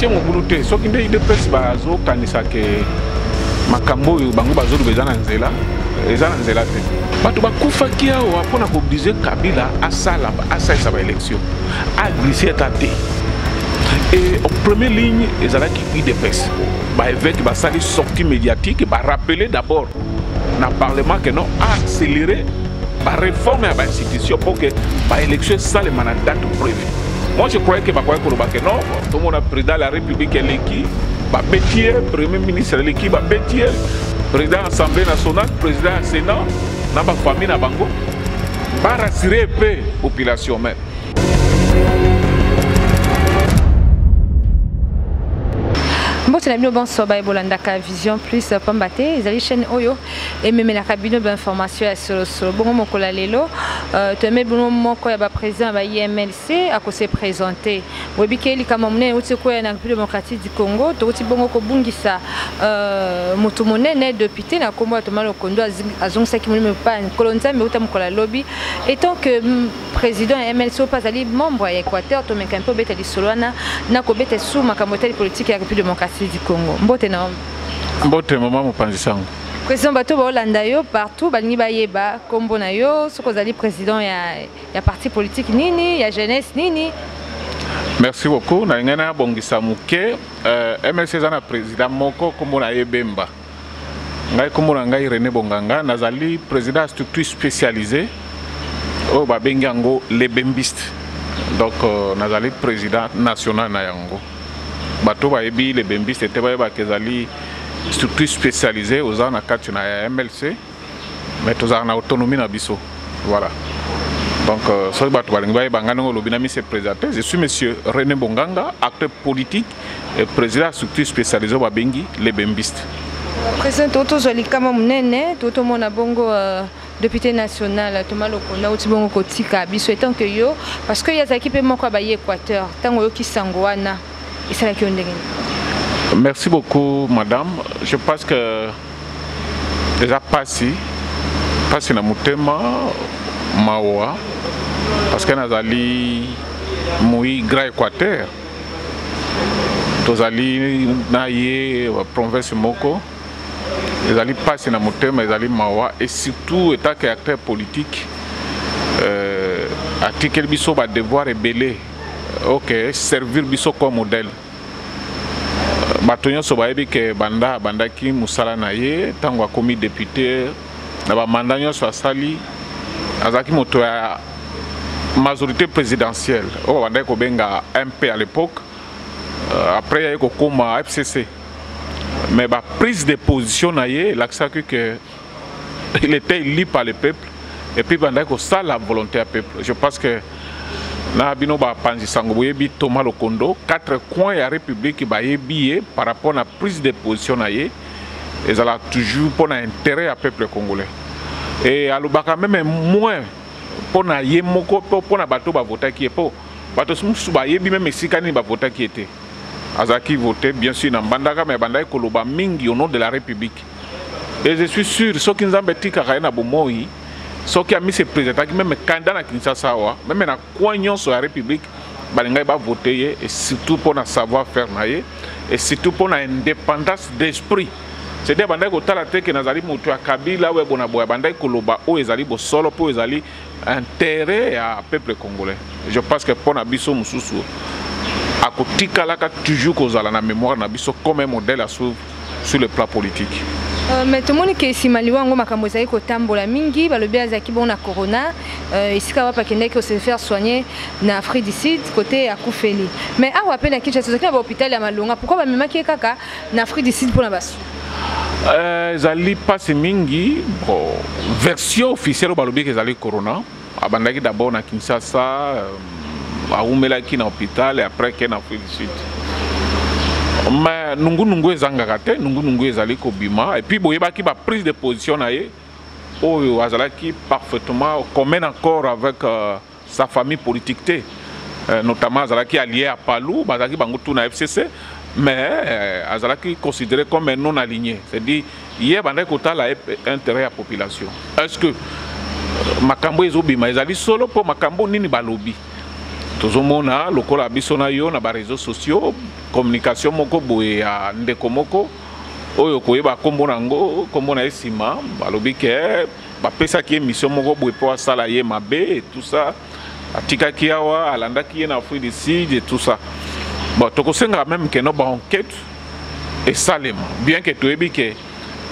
batie ngobulu te soki nde IDPS bazokanisa ke makambo oyo bango bazoloba eza na nzela te bato bakufaki awa mpona koblize Kabila asalisa baélection aglisse eta te. Et en première ligne, ils allaient qui IDPS. Avec une sortie médiatique, rappeler d'abord dans le Parlement que non accélérer la réforme à l'institution pour que l'élection soit le mandat prévu. Moi je croyais que non, tout le monde a président de la République et l'équipe, Premier ministre de l'équipe, président de l'Assemblée nationale, président du Sénat, dans la famille, dans Bango, pour rassurer un peu la population même. Bon, bon, soba ebolandaka Vision Plus pambate ezali chaîne oyo et même la cabine d'information sur bon mokola lelo to me bon moko ya ba président ba IMLC a ko se présenter webikeli kama mne uti ko na République démocratique du Congo to uti bongo ko bungisa mutu monene député na kombo to malo kondo azongisa ki mulime pa kolonza me uta mokola lobby étant que président MLC pas ali membre ya Équateur to me kampo beta di solwana na ko beta sous makamoteli politique ya République démocratique du Congo. Mbote na Mbote maman mopanzi sango. Président bato ba Hollanda yo partout balingi ba yeba kombo na yo soko zali président ya parti politique nini ya jeunesse nini. Merci beaucoup na ngana bongisa muke MLC za na président moko kombo na yebemba. Ngai kombo na ngai René Bonganga nazali président structure spécialisée au ba bengango les bembistes. Donc nazali président national na yango. Bato ba ebi les bembistes étaient ba kezali structure spécialisée aux ans à MLC mais tous en autonomie na biso voilà donc so bato balinga bangana lobinami se présenter je suis monsieur René Bonganga acteur politique et président structure spécialisée ba bengi les bembistes. Président toto zali kama munene toto mona bongo député national Thomas Lokonda uti bongo kotika biso étant que yo parce que ya équipe moko ba Équateur tango yo kisangwana isala ki ondengeni. Merci beaucoup, madame. Je pense que déjà passé na mutema mawa parce que nazali moi grand Équateur. Tozali naie province moko. Ezali passé na mutema ezali mawa et surtout état que acteur politique article biso ba devoir rebeller. OK, servir biso comme modèle. Batonyo sobayebi ke bandaki musala na ye tango akomi député na ba mandanyo so asali azaki moto ya majorité présidentielle o bandaki ko benga MP à l'époque après il ko koma FCC mais ba prise de position na ye l'accent que il était élu par le peuple et puis bandaki ko ça la volonté du peuple. Je pense que na bino ba panzi sango boyebi Thomas Lokondo 4 coins ya République ba yebi par rapport à la prise de position na ye et ça a toujours pour intérêt à peuple congolais et alobaka même moins pour na ye moko pour na bato ba voter qui est pour bato sumusu ba yebi même sikani ba voter qui était azaki voter bien sûr na bandaka mais bandai koloba mingi au nom de la République et je suis sûr ceux qui nzambe tika na bomoi ce qui a mis ce président qui même candidat à Kinshasa même na coignon sur la République balinga ba voter et surtout pour na savoir faire naie et surtout pour na indépendance d'esprit c'est des bandai ko tala te que nazali moto ya Kabila we bona boya bandai koloba o ezali bo solo po ezali intérêt à peuple congolais. Je pense que pour na biso mususu akotika la ka toujours kozala na mémoire na biso comme un modèle à suivre sur le plan politique. Mais tout le monde qui est simaliwa ngo makambo ezali ko tambola mingi balobi azaki bon na corona isika wa pakende ko se faire soigner na Afrique du Sud côté à Koufeli mais awa pe na Kinshasa zaki na hôpital ya Malonga pourquoi ba memaki kaka na Afrique du Sud pour na basu ezali passe mingi bon version officielle balobi ezali corona abandaki d'abord na Kinshasa aumela ki na hôpital et après que na Afrique du Sud. Mais nungu ezangaka nungu ezali kobima et puis boyebaki ba prise de position na ye oyo azalaki parfaitement commun encore avec sa famille politique notamment azalaki allié à Palou bazaki bango tout na FCC mais azalaki considéré comme un non aligné c'est-à-dire hier bandai kotala intérêt à la population. Est-ce que makambo ezobima ezali solo pour makambo nini balobi tozomona lokola biso na yo na ba réseaux sociaux communication moko boye ya ndeko moko oyo koyeba kombo nango kombo na esima balobi ke bapesaki émission moko boye po asala ye mabe et tout ça atikaki awa alandaki ye na Afrique du Sud et tout ça bon tokosenga même que no ba enquête et salema bien que toyebi ke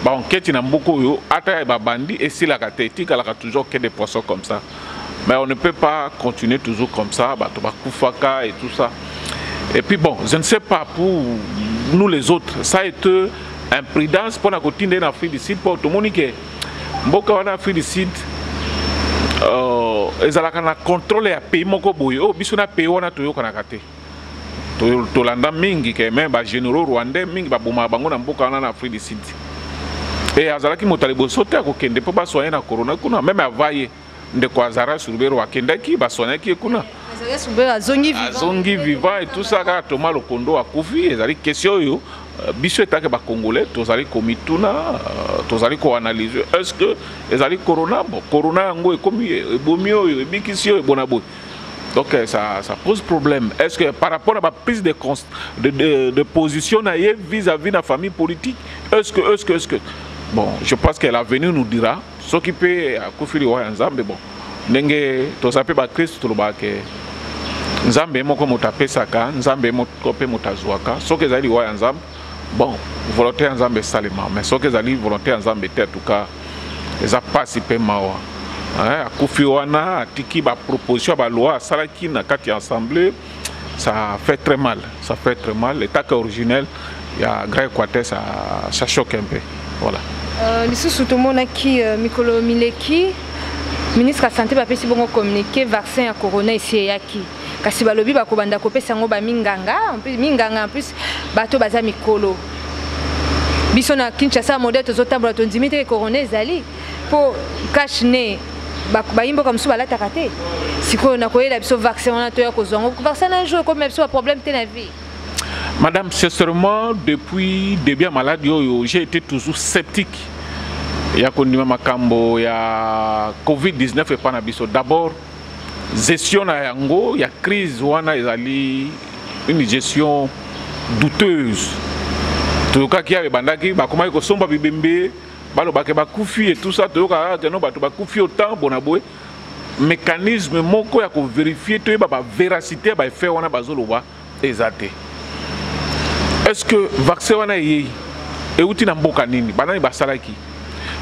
ba enquête na mboko yo ata ba bandi et si la katétique la toujours que des poissons comme ça mais on ne peut pas continuer toujours comme ça ba to ba kufaka et tout ça et puis bon je ne sais pas pour nous les autres ça a été imprudence pour la continuer en Afrique du Sud pour tout le monde que mboka en Afrique du Sud ezalaka na contrôle ya pays moko boye o biso na pays wana toyoka na kate tolanda mingi ke même ba généraux rwandais mingi ba boma bango na mboka wana na Afrique du Sud et azalaki motali bosote akokende po basoigner na corona kuna même avaye ndeko azara surubero akendaki basoignaki kuna azongi vivant et tout ça kaka Thomas Lokondo akufi ezali question yo biso etake ba congolais tozali komituna tozali ko analyser est-ce que ezali corona bon corona yango ekomi ebomi oyo ebikisi oyo ebona boy donc ça pose problème est-ce que par rapport à ma prise de position vis-à-vis de la famille politique est-ce que bon je pense que l'avenir nous dira ce qui peut akufiri wa nzambe bon ndenge tozape ba Christ toloba ke nzambe moko motapesaka nzambe moko pe motazwaka soki ezali wa nzambe bon volonté nzambe salima mais soki ezali volonté nzambe te en tout cas eza pasi pe mawa akufi wana atiki ba proposition ba loi salaki na kati assemblée ça fait très mal l'état originel il y a grand Équateur ça choque un peu voilà lisusu tomonaki Mikolo Mileki ministre de la santé bapesi bongo communiqué vaccin ya corona esi eyaki kasi balobi bakobanda kopesa ngo ba minganga en plus bato baza mikolo biso na Kinshasa modèle tozotambola tondimi te corona ezali po cache ne bayimbo comme ça balataka te sikoyo nakoyela biso vaccin wana toya kozwa ngo vaccin na jour comme biso ba problème te na vie. Madame, sincèrement, depuis début à maladie, j'ai été toujours sceptique. Il y a makambo, il y a Covid-19 et pas nabiso. D'abord, gestion na yango, il y a crise wana ezali une gestion douteuse. Tout cas qui a bandaki ba comment ko somba bibembe, balo ba ke ba kufi et tout ça, to ka no ba to ba kufi autant bonaboy. Mécanisme moko ya ko vérifier to ba véracité ba fait wana bazoloba ezate. Est-ce que le vaccin est outil na mboka nini banani basalaki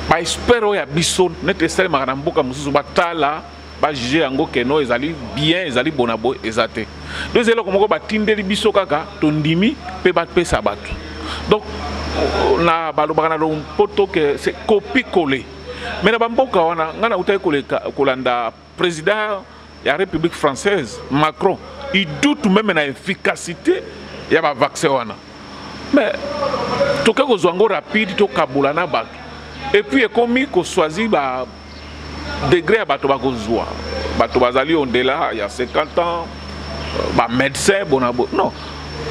ba espero ya biso nécessairement na mboka mususu batala ba juger yango ke no ezali bien ezali bonabo ezate deuxième komoko batindeli biso kaka tondimi pe bapesa bato donc na balobaka na poto que c'est copie coller mais na mboka wana ngana utai kolanda président ya République française Macron il doute même na efficacité ya ba vaccin wana. Mais tout cas que rapide to kabula na bato et puis comme ko choisi ba degré à bato ba kozwa bato bazali ondela il y a 50 ans ba médecin bonabo non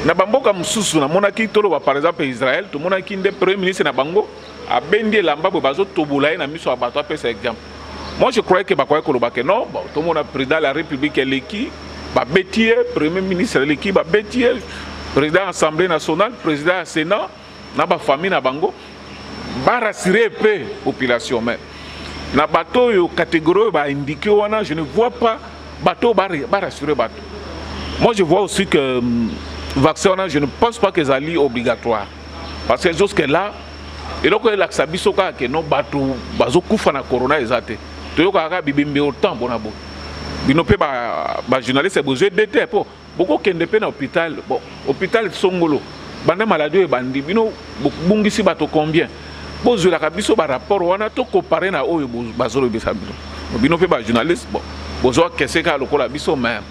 na bamboka mususu na monaki tolo ba par exemple Israël to monaki nde premier ministre na bango a bendi lamba bo bazo tobula na miso bato apesa exemple moi je croyais que ba kwa koloba que non bon tout monde président de la République eleki ba betier premier ministre eleki ba betier président de l'Assemblée nationale, président du Sénat, na ba famille na bango, ba rassurer peu population mais na bateau yo catégorie ba indiqué wana je ne vois pas bateau ba rassurer bateau. Moi je vois aussi que vaccin wana je ne pense pas que c'est obligatoire parce que jusque là et donc il a sabiso ka que non bateau bazo kufa na corona ezate. To ka ka bibimbe autant bonabo. Bino pe ba journaliste besoin d'été pour beaucoup qui est à l'hôpital, bon, hôpital Songolo, bande maladie et bandi, bino bungisi bato combien? Pose la cabiso par rapport on a tout comparé na o bazolo bisabino. Bino pe ba journaliste, bon, besoin que c'est qu'à lokola biso mais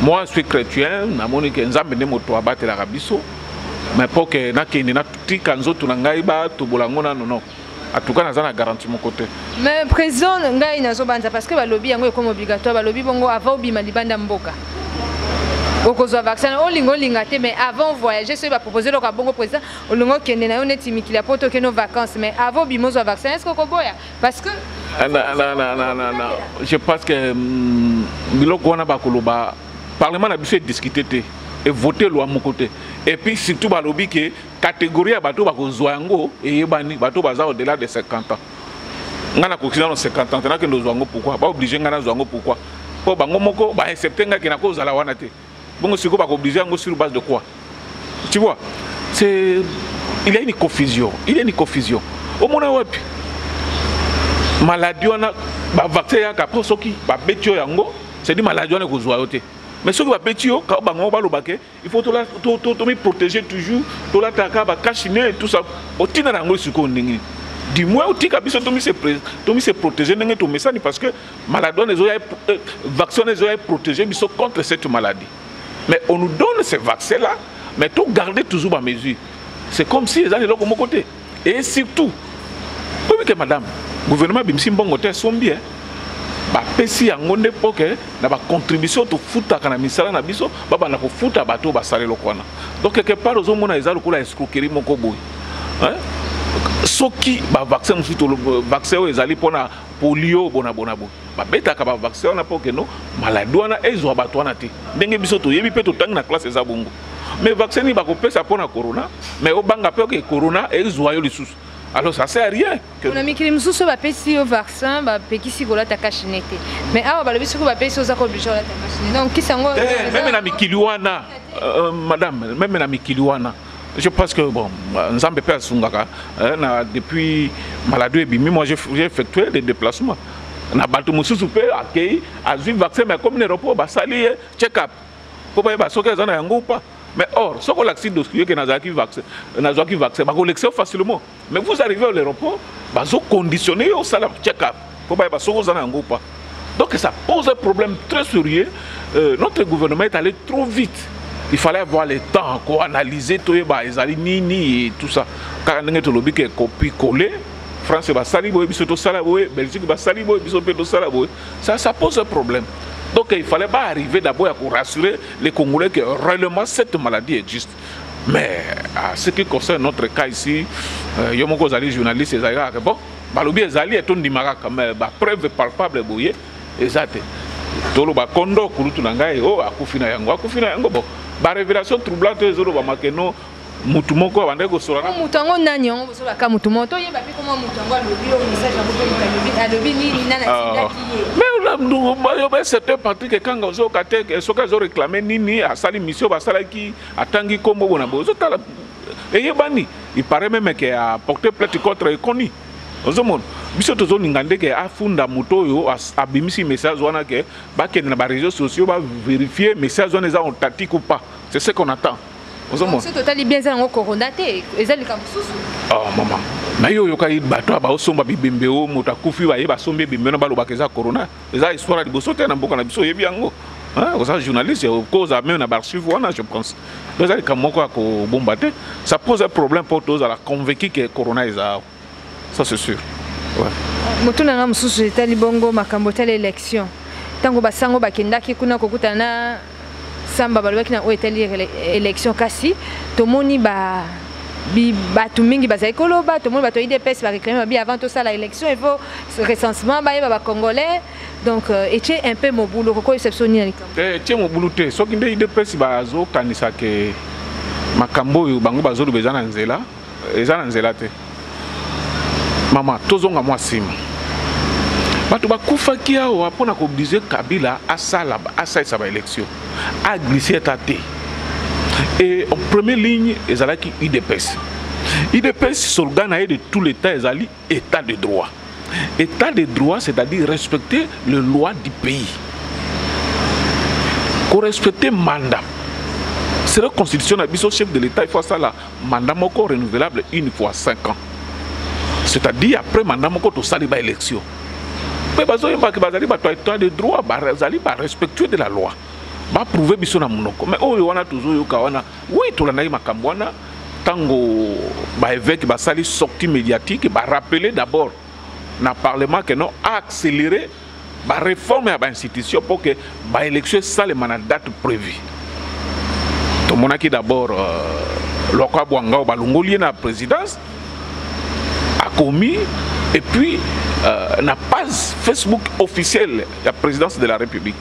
moi je suis chrétien, na moni que nzambe ne moto abattre la cabiso, mais pour que na kende na tuti kanzo tunangai ba to bolangona non. En tout cas, nous avons garanti mon côté. Mais président, ngai nazo banza parce que le lobby est comme obligatoire, le lobby bongo avant bima libanda mboka. Okozwa vaccin olinga te mais avant voyager ce va proposer le bongo président olingo kende na yo neti mikila poto ke no vacances mais avant bimozo vaccin est-ce que koboya parce que non je pense que biloko wana ba koloba parlement na biso discuter te et voter loi mon côté. Et puis surtout balobi que catégorie à bateau bako zoango et yebani bateau baza au-delà de 50 ans. Ngana ko kina 50 ans tena que nous zoango pourquoi? Ba obligé ngana zoango pourquoi? Pour bango moko ba accepter nga kina ko zala wana te. Bongo siko bako obligé ngo sur base de quoi? Tu vois? C'est il y a une confusion. Il y a une confusion. Au monde wapi maladie on a ba vaccin ya ka posoki ba betio yango c'est dit maladie on a ko zoayote. Mais ce qui va petit, il faut te protéger toujours, tout la taka, cachiner et tout ça. Du moins, tu se protéger parce que maladie, les vaccins les protégés, ils sont contre cette maladie. Mais on nous donne ces vaccins-là, mais tout garder toujours à mesure. C'est comme si les gens étaient de mon côté. Et surtout, que madame, le gouvernement sont bien. Bapesi yango n'époque na ba contribution to futa kana misala na biso baba na ko futa bato basale lokwana. Donc quelque part aux hommes na ezalo ko la escroquerie moko boy. Hein? Soki ba vaccin musu to vaccin o ezali pona polio bona bona boy. Ba beta ka ba vaccin na poke no maladie wana ezo bato na te. Ndenge biso to yebi pe to tang na classe eza bongo. Mais vaccin ni ba ko pesa pona corona, mais o banga pe que corona ezo ayo lisusu. Alors ça sert à rien. On a mis que les musulmans sont pas au vaccin, bah péki si gola ta cachinete. Mais ah bah le biso ba péki aux accords obligés la ta cachinete. Donc qui s'engo. Même na mikiliwana, madame, même na mikiliwana. Je pense que bon, nzambe pe asungaka, depuis maladie et bimi, moi j'ai effectué des déplacements. Na bato mususu pe accueilli, a vu vaccin mais comme l'aéroport ba sali check up. Pour pas ba soka za na yango pas. Mais or, ce qu'on l'accident d'hospital que Nazaki vaccin, on l'excelle facilement. Mais vous arrivez à l'aéroport, vous conditionnez au salam check-up. Donc ça pose un problème très sérieux. Notre gouvernement est allé trop vite. Il fallait avoir le temps pour analyser tout et tout ça. Car on a une copie collée. France va saliboyer, Belgique va saliboyer, ça pose un problème. Donc il ne fallait pas arriver d'abord à rassurer les Congolais que réellement cette maladie existe. Mais à ce qui concerne notre cas ici, il y a des journalistes qui disent bon, Balobi Ezali est un dimarak, mais la preuve palpable est exact. Tout le bakondo, Kulutunanga, oh, Akufina Yango, bon, la révélation troublante est que non. Mutumoko abande ko sora mutango nani on so baka mutumoto ye bapi comment mutango alobi o message alobi ni nana sidaki mais là nous certains partis que quand on kate que so ka zo réclamer nini a sali mission ba sala ki atangi kombo bona bozo tala et bani il paraît même que a porté plainte contre Koni ozomon biso tozo ningande que afunda moto yo abimisi message wana que ba ken na ba réseaux sociaux ba vérifier message wana za on tatique ou pas, c'est ce qu'on attend. C'est totalement bien ça en corona té ezali kamsusu. Oh maman. Na yo yoka bato ba osomba bibembeo mutakufi ba yeba sombe bibembeo ba lobakeza corona. Eza histoire de bosote na mboka na biso yebi yango. Hein, aux journalistes cause même na archive wana je pense. Donc ezali kamoko ko bombarder, ça pose un problème pour tous à la convaincu que corona eza. Ça c'est sûr. Ouais. Motuna nga mususu etali bongo makambo tele élection. Tango basango bakendaki kuna kokutana samba balobaki na etali élection kasi tomoni batu mingi bazali koloba tomoni bato IDPS ba réclamer bien avant tout ça la élection il faut recensement ba congolais donc était un peu mobulu ko exception ni likambo tie mobulu te soki nde IDPS bazo kanisa ke makambo yo bango bazo bezana nzela ezana nzela te mama tozonga mwa sima bato bakufaki awa mpona kooblige Kabila asala ba élection a glissé tâté. Et en première ligne, ils allaient qui IDPS. IDPS slogan de tout l'État, ils allaient État de droit. État de droit, c'est-à-dire respecter les lois du pays. Qu'on respecte mandat. C'est la constitution de chef de l'État, il faut ça là. Mandat encore renouvelable une fois 5 ans. C'est-à-dire après mandat encore tout ça, il y a élection. Mais ils ont État de droit, ils allaient respecter de la loi. Ba prouver biso na munoko mais oyo wana toujours yoka wana oui to lana makambo wana tango ba évêque ba sali sortie médiatique ba rappeler d'abord na parlement que non accélérer ba réforme à ba institution pour que ba élection ça les date prévue to monaki d'abord Lokwa Bwanga ba longoli na présidence a commis et puis na page Facebook officielle de la présidence de la République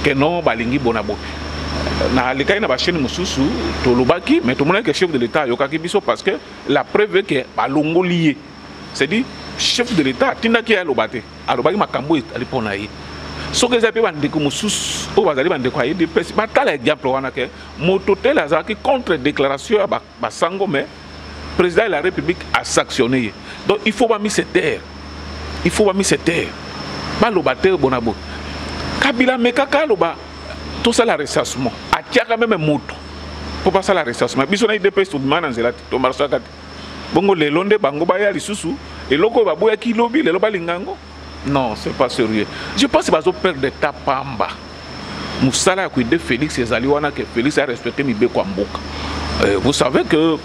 que non balingi bonabo na les cas na ba chaîne mususu to lobaki mais tout le monde que chef de l'état yokaki biso parce que la preuve est que ba longo lié c'est dit chef de l'état tinda ki ya lobate alobaki makambo ali pona yi soki eza pe bandeko mususu oyo bazali bandeko ya UDPS batala exemple wana ke moto tel azalaki contre déclaration ya basango mais président de la République a sanctionné donc il faut pas mis cette terre il faut pas mis cette terre baloba te bonabo Kabila mekaka loba tout ça la ressassement atiaka même moto pour passer la ressassement biso na UDPS tout demande nzela to marcha kati bongo le londe bango ba ya lisusu et loko ba boya ki lobi le loba lingango non c'est pas sérieux je pense que bazo perdre de ta pamba musala ku de Félix ezali wana que Félix a respecté mi be kwa mboka vous savez que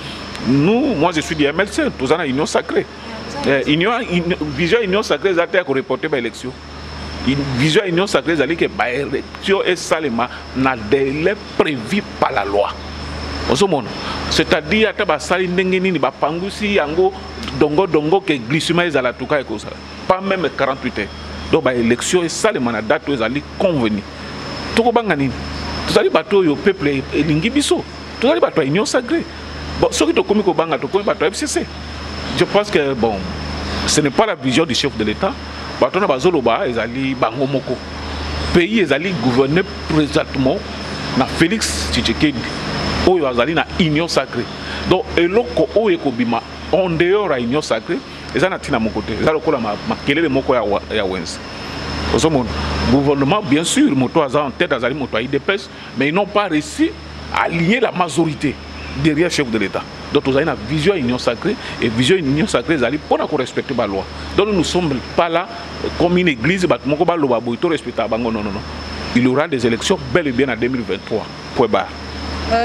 nous moi je suis du MLC tous en union sacrée vision union sacrée za te ko reporter ba élection une vision union sacrée zali que ba élection est seulement na délai prévu par la loi c'est-à-dire ata ba sali ndenge nini ba pangusi yango dongo que glissement ezala tuka ko ça pas même 48 heures donc ba élection est seulement na date ezali convenu toko banga nini tozali bato yo peuple elingi biso tozali bato union sacrée bon ce qui to komi ko banga to komi bato FCC je pense que bon ce n'est pas la vision du chef de l'État. Bato na bazoloba ezali bango moko. Pays ezali gouverné présentement na Félix Tshisekedi. Oyo azali na union sacrée. Donc eloko oyo ekobima en dehors à union sacrée, ezana tina mon côté. Ezalo kola makelele moko ya wense. Osomon gouvernement bien sûr moto aza en tête azali moto IDPS mais ils n'ont pas réussi à aligner la majorité derrière chef de l'État. Donc nous avons une vision union sacrée et vision union sacrée pour respecter la loi. Donc nous ne sommes pas là comme une église non. Il y aura des élections bel et bien en 2023. Point barre.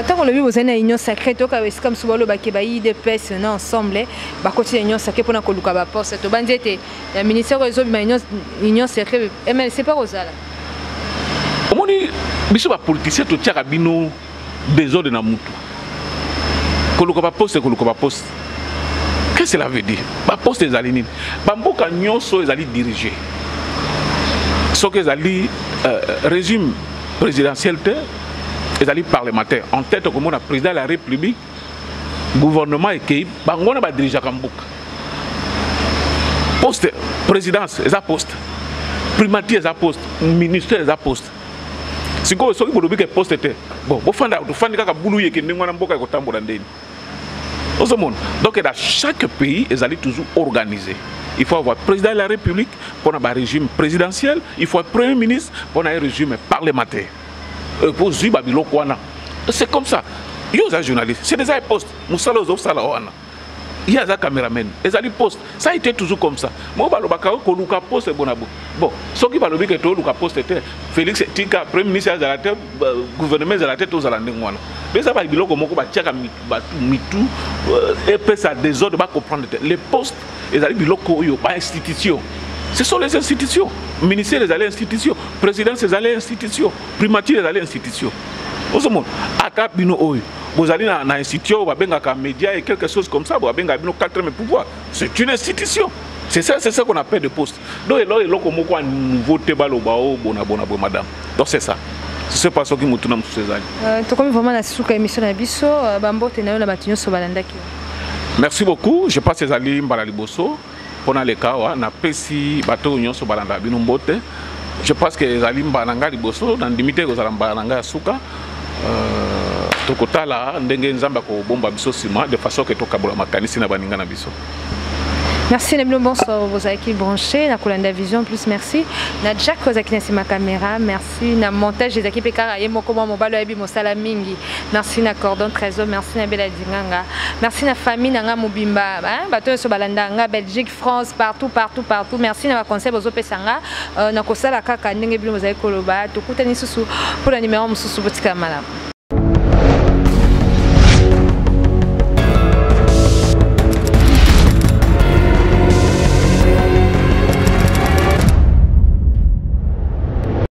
Tant qu'on le vit vous avez une union sacrée, donc comme souvent le bakébaï des pèses ensemble, bah côté union sacrée pour qu'on luka ba poste. To banjete le ministère réseau union sacrée MLC pas Rosala. Comment ni biso ba politicien to tia bino désordre na mutu. Koluka ba poste. Qu'est-ce que cela veut dire? Ba poste ezali nini? Ba mboka nyonso ezali diriger. Ce que ezali régime présidentiel ezali parlementaire en tête comme on a président de la République gouvernement et qui bango na ba diriger ka mboka. Poste présidence eza poste. Primature eza poste, ministère eza poste. Si vous avez un poste, bon, vous faites un boulot qui est donc, dans chaque pays, ils allaient toujours organiser. Il faut avoir président de la République pour un régime présidentiel, il faut un premier ministre pour un régime parlementaire. C'est comme ça. Il y a des journalistes, c'est des postes. Il y a des caméramans, des postes. Ça a été toujours comme ça. Moi, je suis poste bon. Bon, ce qui va le dire que tu as posté, Félix Tika, Premier ministre de la tête, gouvernement de la tête aux Alandengouana. Mais ça va être comme Mitou, et puis ça désordre, va comprendre. Les postes, ils arrivent à institutions. Ce sont les institutions. Ministère, les institutions. Présidence, les institutions. Primature, les institutions. Vous allez dans l'institution, vous avez un média et quelque chose comme ça, vous avez un quatrième pouvoir. C'est une institution. C'est ça qu'on appelle de poste. Donc, il y a un nouveau débat, madame. Donc, c'est ça. C'est pas ce qui me tourne sur ces années. Tu comme vraiment la émission de Bisso, Bambo, tu as eu sur Balandaki. Merci beaucoup. Je passe ces alliés Mbalaliboso. Pour les cas, on a pris bateau union sur Balanda Binombote. Je pense que les alliés Mbalaliboso, dans limité aux Alambalanga Souka. Tokotala ndenge nzamba ko bomba biso sima de façon que tokabola makanisi na baninga na biso. Merci Neblo, bonsoir vos équipes branchées, la Kolanda Vision, plus merci. Na Jack Kozakina c'est ma caméra, merci. Na montage des équipes Karaye Mokoma Mobalo Ebi Mosala Mingi. Merci na Cordon Trésor, merci na Bela Dinganga. Merci na famille Nanga Mobimba, bateau sur Balandanga, Belgique, France, partout. Merci na conseil Bozo Pesanga, na Kosala Kaka Ndenge Bilo Mosaïko Loba, Tokutani Susu pour la numéro Mususu Botika Malam.